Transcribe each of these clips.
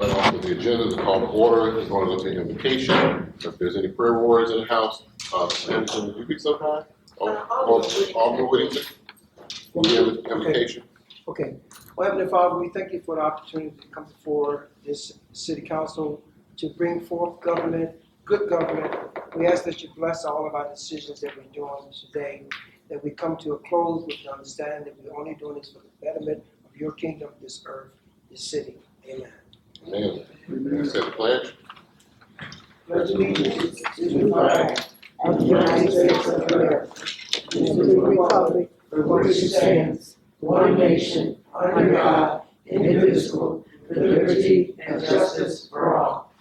On the agenda, the call to order is going to look at invocation. If there's any prayer warriors in the house, Anderson, would you be so kind? Alderman Whittington, will you give invocation? Okay. Well, Heavenly Father, we thank you for the opportunity to come before this city council to bring forth government, good government. We ask that you bless all of our decisions that we're doing today, that we come to a close with the understanding that we're only doing this for the betterment of your kingdom, this earth, this city. Amen. Amen. Accept the pledge. Pledge allegiance to the flag of the United States of America, and to the republic for which it stands, one nation, under God, indivisible, with liberty and justice for all.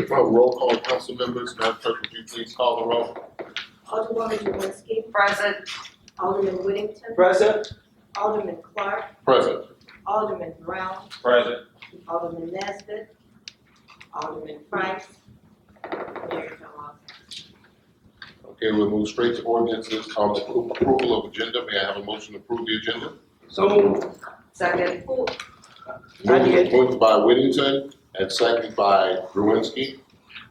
Roll call, council members. Madam Clerk, would you please call the roll? Alderwoman Jermenski. Present. Alderman Whittington. Present. Alderman Clark. Present. Alderman Brown. Present. Alderman Nesbitt. Alderman Price. Mayor Kellogg. Okay, we'll move straight to ordinances. Approval of agenda. May I have a motion to approve the agenda? So moved. Second. Moved by Whittington and seconded by Gruinski.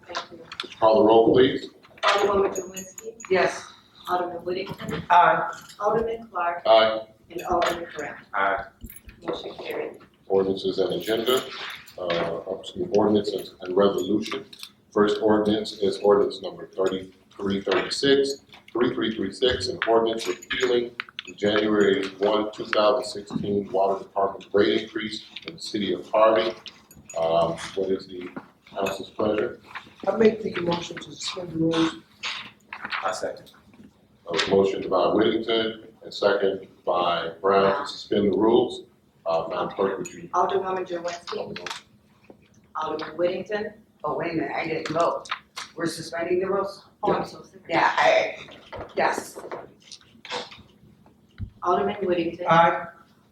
Thank you. Would you call the roll, please? Alderwoman Jermenski. Yes. Alderman Whittington. Aye. Alderman Clark. Aye. And Alderman Brown. Aye. Motion carried. Ordinances and agenda, ordinances and resolution. First ordinance is ordinance number 3336, an ordinance repealing the January 1, 2016 Water Department rate increase in the city of Harvey. What is the council's pleasure? I make the motion to suspend the rules. I second. Motion by Whittington and second by Brown to suspend the rules. Madam Clerk, would you? Alderwoman Jermenski. Alderman Whittington. Oh, wait a minute, I didn't vote. We're suspending the rules? Oh, I'm so sorry. Yeah, yes. Alderman Whittington. Aye.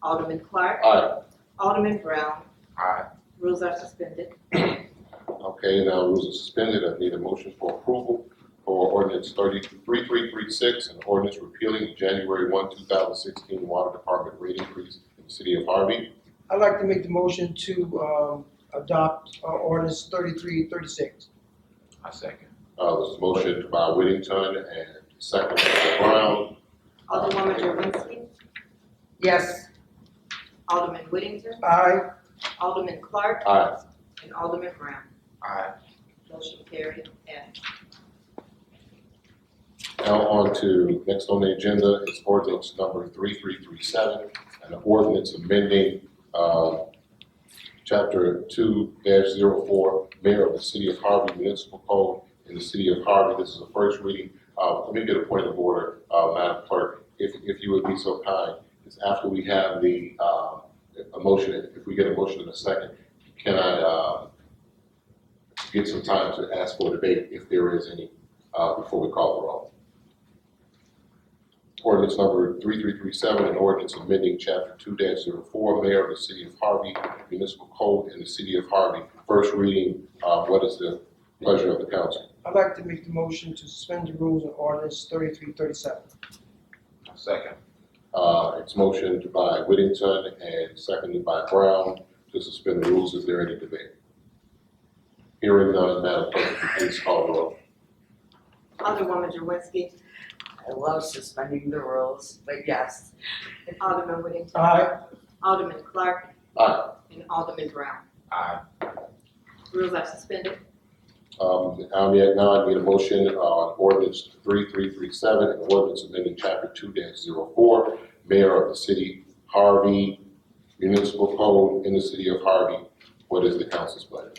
Alderman Clark. Aye. Alderman Brown. Aye. Rules are suspended. Okay, now rules are suspended. I need a motion for approval for ordinance 3336, an ordinance repealing the January 1, 2016 Water Department rate increase in the city of Harvey. I'd like to make the motion to adopt ordinance 3336. I second. This is motion by Whittington and second by Brown. Alderwoman Jermenski. Yes. Alderman Whittington. Aye. Alderman Clark. Aye. And Alderman Brown. Aye. Motion carried. And Now on to, next on the agenda is ordinance number 3337, an ordinance amending Chapter 2-04, Mayor of the City of Harvey Municipal Code in the City of Harvey. This is the first reading. Let me get a point of order, Madam Clerk, if you would be so kind. Is after we have the a motion, if we get a motion in a second, can I get some time to ask for debate if there is any before we call the roll? Ordinance number 3337, an ordinance amending Chapter 2-04, Mayor of the City of Harvey Municipal Code in the City of Harvey. First reading. What is the pleasure of the council? I'd like to make the motion to suspend the rules on ordinance 3337. I second. It's motioned by Whittington and seconded by Brown to suspend the rules. Is there any debate? Hearing none, Madam Clerk, please call the roll. Alderwoman Jermenski. I love suspending the rules, but yes. Alderman Whittington. Aye. Alderman Clark. Aye. And Alderman Brown. Aye. Rules are suspended. Now I need a motion on ordinance 3337, an ordinance amending Chapter 2-04, Mayor of the City Harvey Municipal Code in the City of Harvey. What is the council's pleasure?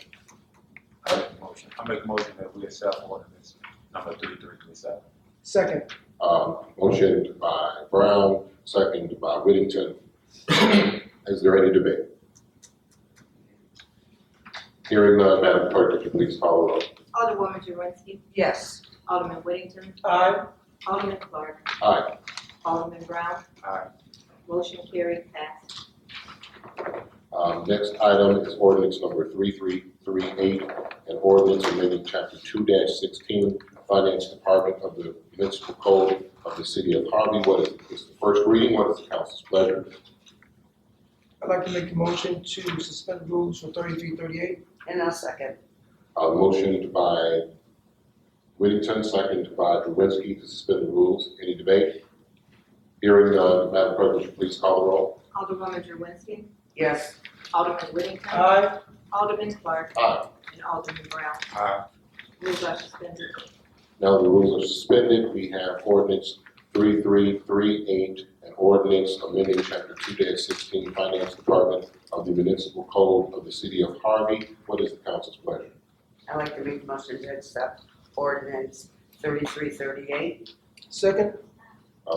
I make a motion that we accept ordinance number 3337. Second. Motion by Brown, seconded by Whittington. Is there any debate? Hearing none, Madam Clerk, if you please call the roll. Alderwoman Jermenski. Yes. Alderman Whittington. Aye. Alderman Clark. Aye. Alderman Brown. Aye. Motion carried. Passed. Next item is ordinance number 3338, an ordinance amending Chapter 2-16, Finance Department of the Municipal Code of the City of Harvey. What is the first reading? What is the council's pleasure? I'd like to make a motion to suspend the rules for 3338. And I'll second. Motion by Whittington, second by Drewinski to suspend the rules. Any debate? Hearing none, Madam Clerk, would you please call the roll? Alderwoman Drewinski. Yes. Alderman Whittington. Aye. Alderman Clark. Aye. And Alderman Brown. Aye. Rules are suspended. Now the rules are suspended. We have ordinance 3338, an ordinance amending chapter 2-16, Finance Department of the Municipal Code of the City of Harvey. What is the council's pleasure? I'd like to make a motion to accept ordinance 3338. Second.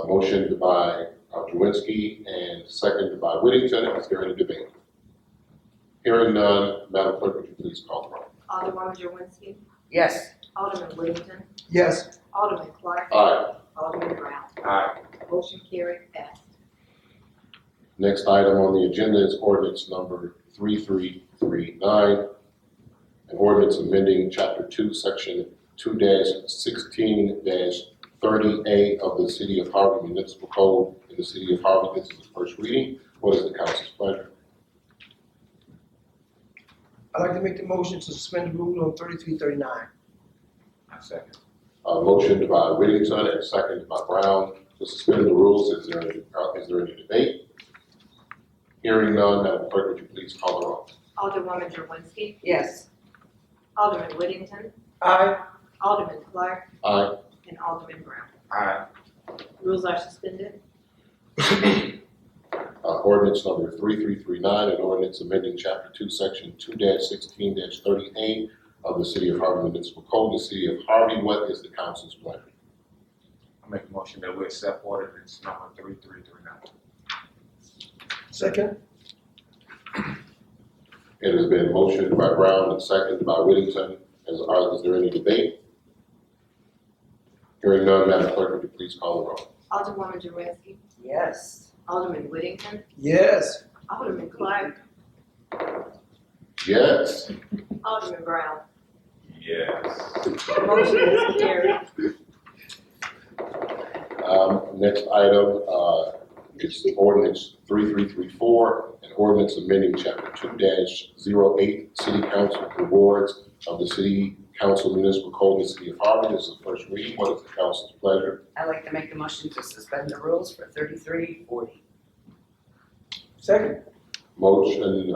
Motion by Drewinski and second by Whittington. Is there any debate? Hearing none, Madam Clerk, would you please call the roll? Alderwoman Drewinski. Yes. Alderman Whittington. Yes. Alderman Clark. Aye. Alderman Brown. Aye. Motion carried, passed. Next item on the agenda is ordinance number 3339, an ordinance amending chapter 2, section 2-16-30A of the City of Harvey Municipal Code in the City of Harvey. This is the first reading. What is the council's pleasure? I'd like to make the motion to suspend the rule on 3339. I second. Motion by Whittington and second by Brown to suspend the rules. Is there any debate? Hearing none, Madam Clerk, would you please call the roll? Alderwoman Drewinski. Yes. Alderman Whittington. Aye. Alderman Clark. Aye. And Alderman Brown. Aye. Rules are suspended. Ordinance number 3339, an ordinance amending chapter 2, section 2-16-30A of the City of Harvey Municipal Code, the City of Harvey. What is the council's pleasure? I make a motion that we accept ordinance number 3339. Second. It has been motioned by Brown and seconded by Whittington. Is there any debate? Hearing none, Madam Clerk, would you please call the roll? Alderwoman Drewinski. Yes. Alderman Whittington. Yes. Alderman Clark. Yes. Alderman Brown. Yes. Motion is carried. Next item is ordinance 3334, an ordinance amending chapter 2-08, City Council Rewards of the City Council Municipal Code in the City of Harvey. This is the first reading. What is the council's pleasure? I'd like to make a motion to suspend the rules for 3340. Second. Motion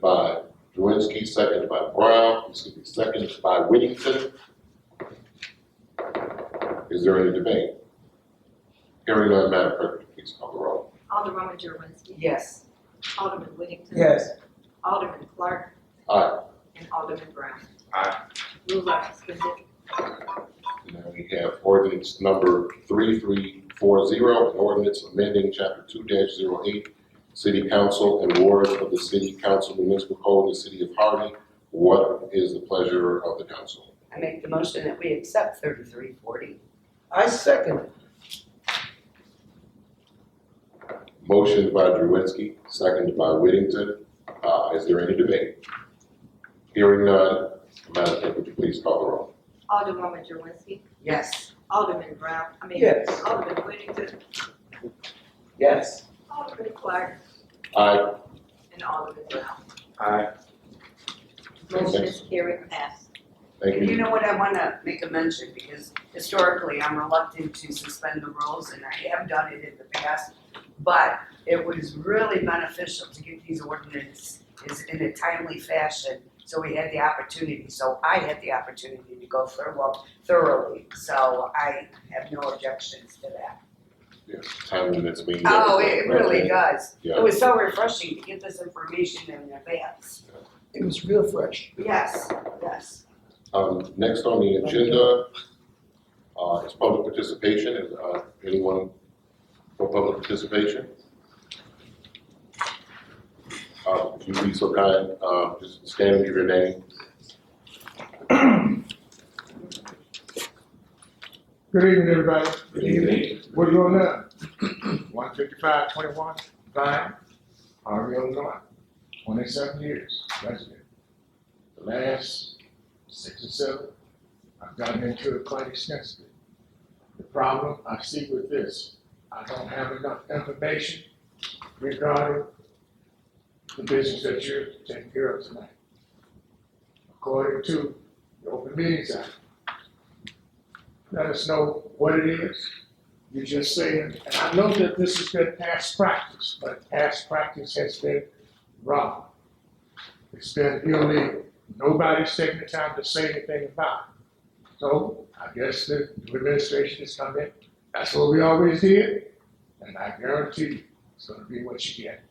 by Drewinski, seconded by Brown, seconded by Whittington. Is there any debate? Hearing none, Madam Clerk, please call the roll. Alderwoman Drewinski. Yes. Alderman Whittington. Yes. Alderman Clark. Aye. And Alderman Brown. Aye. Rules are suspended. Now we have ordinance number 3340, an ordinance amending chapter 2-08, City Council and wards of the City Council Municipal Code in the City of Harvey. What is the pleasure of the council? I make the motion that we accept 3340. I second it. Motion by Drewinski, seconded by Whittington. Is there any debate? Hearing none, Madam Clerk, would you please call the roll? Alderwoman Drewinski. Yes. Alderman Brown. Yes. Alderman Whittington. Yes. Alderman Clark. Aye. And Alderman Brown. Aye. Motion is carried, passed. Thank And you you. know what, I want to make a mention, because historically, I'm reluctant to suspend the rules, and I have done it in the past, but it was really beneficial to get these ordinances in a timely fashion, so we had the opportunity, so I had the opportunity to go through them thoroughly, so I have no objections to that. Yes, time limits mean. Oh, it really does. Yeah. It was so refreshing to get this information in advance. It was real fresh. Yes, yes. Next on the agenda is public participation. Is anyone for public participation? If you be so kind, just stand and give your name. Good evening, everybody. Good evening. What are you on now? 15521 Vine, Harvey, Illinois. 27 years resident. The last 6 or 7, I've gotten into it quite extensively. The problem I see with this, I don't have enough information regarding the business that you're taking care of tonight. According to the Open Meetings Act. Let us know what it is. You're just saying, and I know that this has been past practice, but past practice has been wrong. It's been illegal. Nobody's taking the time to say anything about it. So I guess the new administration has come in. That's what we always did. And I guarantee you, it's gonna be what you get.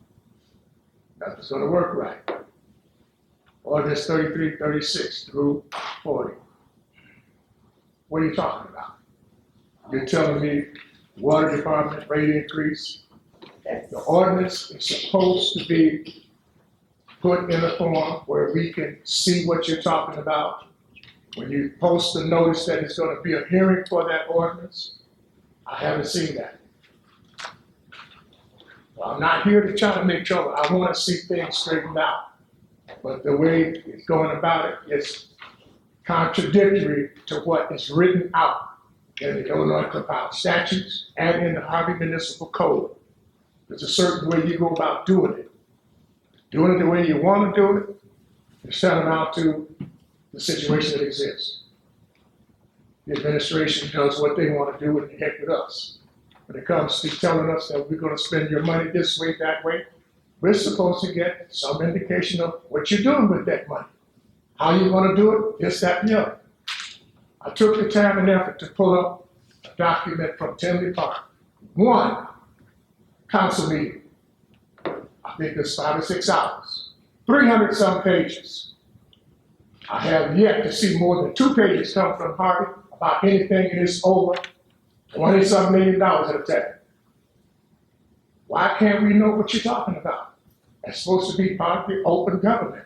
Nothing's gonna work right. Ordinance 33, 36 through 40. What are you talking about? You're telling me water department rate increase? The ordinance is supposed to be put in a form where we can see what you're talking about. When you post a notice that it's gonna be a hearing for that ordinance, I haven't seen that. Well, I'm not here to try to make trouble. I wanna see things straightened out. But the way it's going about it is contradictory to what is written out in the Illinois Compound Statutes and in the Harvey Municipal Code. There's a certain way you go about doing it. Doing it the way you want to do it is tantamount to the situation that exists. The administration does what they want to do and the heck with us. When it comes to telling us that we're going to spend your money this way, that way, we're supposed to get some indication of what you're doing with that money. How you want to do it, this, that, and the other. I took the time and effort to pull up a document from Tinley Park. One council meeting. I think it's 5 or 6 hours. 300 some pages. I have yet to see more than 2 pages come from Harvey about anything that is over $20-some million at a time. Why can't we know what you're talking about? That's supposed to be part of the open government.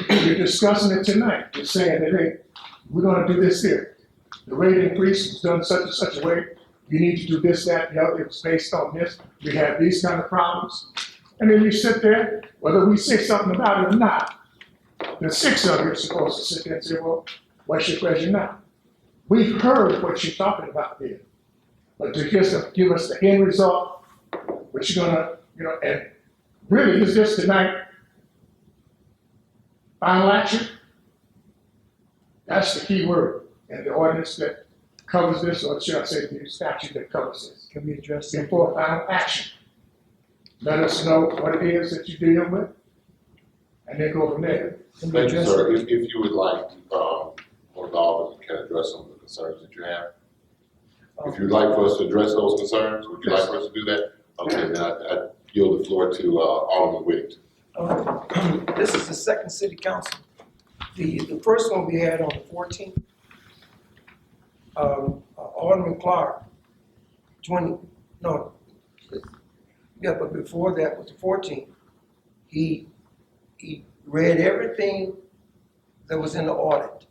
You're discussing it tonight. You're saying that, hey, we're gonna do this here. The rate increase was done such and such a way. You need to do this, that, and the other. It was based on this. We have these kind of problems. And then you sit there, whether we say something about it or not, the 6 of you are supposed to sit there and say, well, what's your question now? We've heard what you're talking about there. But to just give us the end result, what you're gonna, and really, is this tonight final action? That's the key word in the ordinance that covers this, or should I say the statute that covers this. Can we address that? Before final action. Let us know what it is that you're dealing with, and then go from there. Can we Thank you, address sir. it? If you would like, one of the officers can address some of the concerns that you have. If you'd like for us to address those concerns, would you like for us to do that? Okay, then I yield the floor to Alderman Whittington. This is the second city council. The first one we had on the 14th. Alderman Clark, but before that was the 14th. He read everything that was in the audit.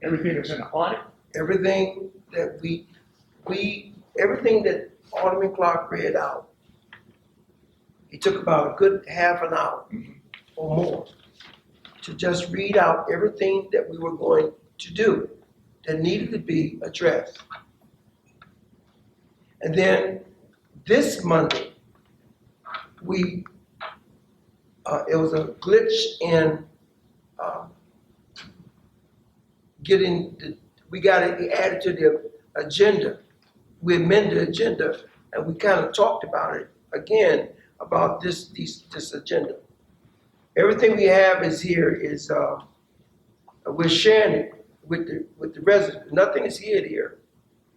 Everything that's in the audit, Everything that everything that Alderman Clark read out. He took about a good half an hour or more to just read out everything that we were going to do that needed to be addressed. And then this Monday, it was a glitch in we got it added to the agenda. We amended the agenda and we kind of talked about it again, about this agenda. Everything we have is here is, we're sharing it with the residents. Nothing is hid here.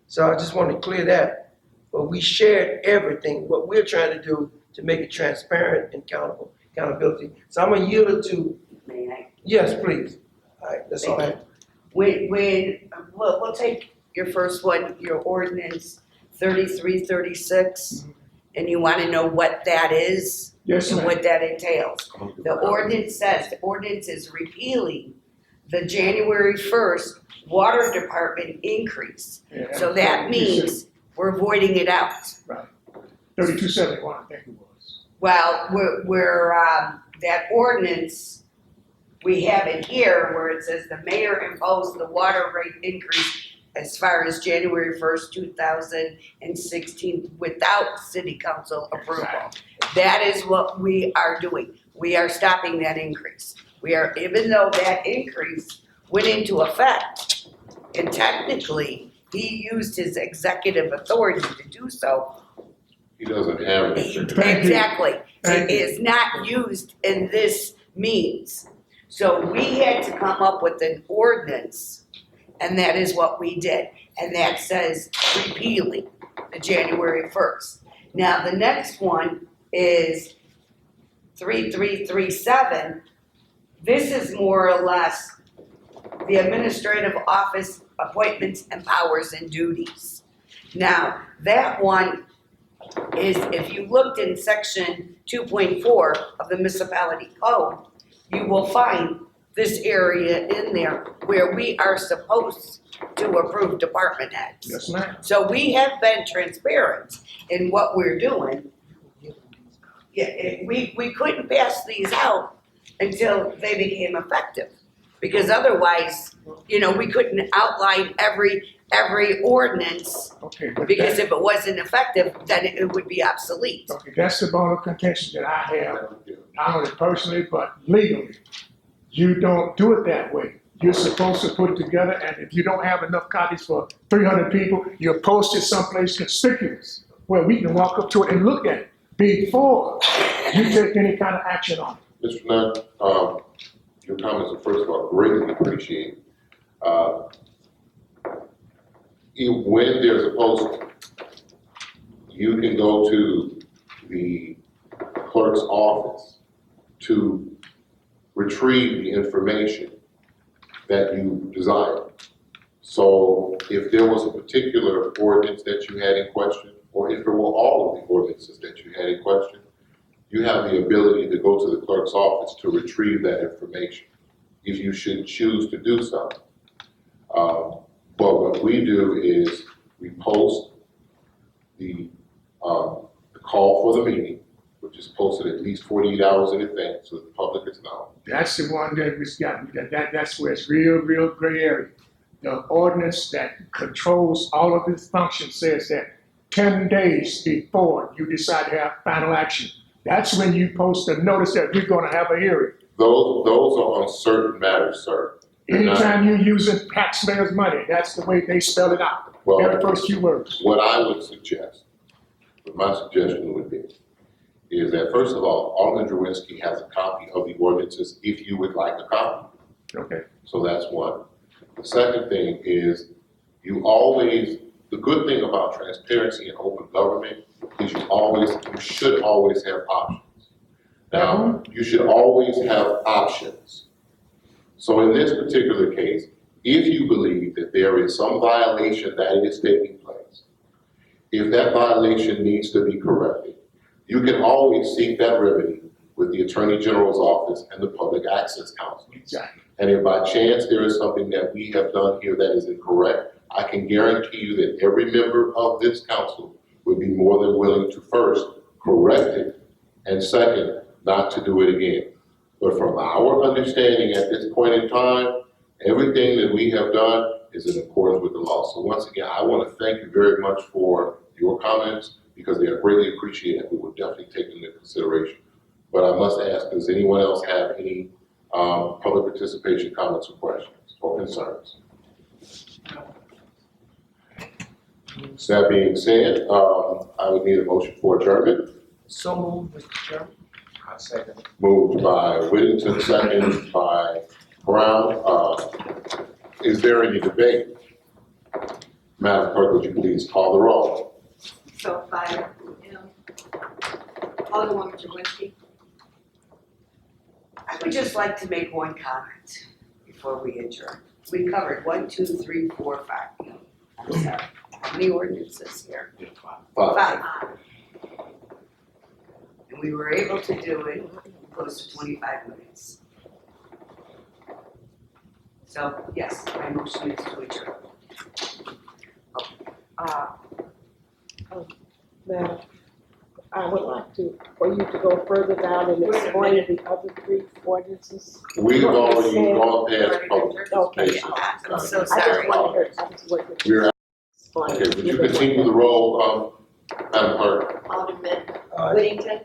So I just want to clear that. But we shared everything, what we're trying to do to make it transparent and accountability. So I'm gonna yield it to, May I? yes, please. All right, that's all I have. We'll take your first one, your ordinance 3336, and you want to know what that is yes, and ma'am. what that entails. The ordinance says, the ordinance is repealing the January 1st water department increase. Yeah. So that means we're voiding it out. 3271, I think it was. Well, that ordinance, we have it here where it says the mayor imposed the water rate increase as far as January 1st, 2016 without city council approval. That is what we are doing. We are stopping that increase. We are, even though that increase went into effect, and technically, he used his executive authority to do so. He doesn't have it. Thank you. Exactly. Thank It you. is not used in this means. So we had to come up with an ordinance, and that is what we did. And that says repealing the January 1st. Now, the next one is 3337. This is more or less the administrative office appointments and powers and duties. Now, that one is, if you looked in section 2.4 of the municipality code, you will find this area in there where we are supposed to approve department heads. Yes, ma'am. So we have been transparent in what we're doing. Yeah, we couldn't pass these out until they became effective. Because otherwise, you know, we couldn't outline every ordinance, Okay, but because if it wasn't effective, then it would be obsolete. okay, that's the bone of contention that I have, not only personally, but legally. You don't do it that way. You're supposed to put it together, and if you don't have enough copies for 300 people, you post it someplace conspicuous where we can walk up to it and look at it before you take any kind of action on it. Mr. Nunn, your comments are first of all greatly appreciated. When there's a posting, you can go to the clerk's office to retrieve the information that you desire. So if there was a particular ordinance that you had in question, or if it were all of the ordinances that you had in question, you have the ability to go to the clerk's office to retrieve that information, if you should choose to do so. But what we do is we post the call for the meeting, which is posted at least 48 hours in advance so the public is known. That's the one that was got, that's where it's real gray area. The ordinance that controls all of this function says that 10 days before you decide to have final action, that's when you post a notice that we're gonna have a hearing. Those are on certain matters, sir. They're not- Anytime you're using taxpayers' money, that's the way they spell it out. Well, Very first few words. what I would suggest, what my suggestion would be, is that first of all, Alderman Drewinski has a copy of the ordinances if you would like a copy. Okay. So that's one. The second thing is the good thing about transparency and open government is you should always have options. Now, you should always have options. So in this particular case, if you believe that there is some violation that is taking place, if that violation needs to be corrected, you can always seek that remedy with the Attorney General's office and the Public Access Council. Exactly. And if by chance there is something that we have done here that is incorrect, I can guarantee you that every member of this council would be more than willing to first correct it, and second, not to do it again. But from our understanding at this point in time, everything that we have done is in accordance with the law. So once again, I want to thank you very much for your comments, because they are greatly appreciated. We will definitely take them into consideration. But I must ask, does anyone else have any public participation comments or questions or concerns? That being said, I would need a motion for adjournment. So moved, Mr. Chairman. I second it. Moved by Whittington, second by Brown. Is there any debate? Madam Clerk, would you please call the roll? So 5 M. Alderwoman Jaworski. I would just like to make one comment before we adjourn. We covered 1, 2, 3, 4, 5. I'm sorry. How many ordinances here? 5. 5. And we were able to do it in close to 25 minutes. So, yes, my motion is to adjourn. Madam, I would like for you to go further down and explain the other 3 ordinances. We've already gone past public Okay. participation. I'm so I just sorry. want to We're, explain. okay, would you continue the roll, Madam Clerk? Alderman Aye. Whittington.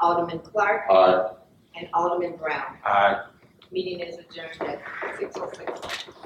Alderman Clark, Aye. and Alderman Brown. Aye. Meeting is adjourned at 6:06.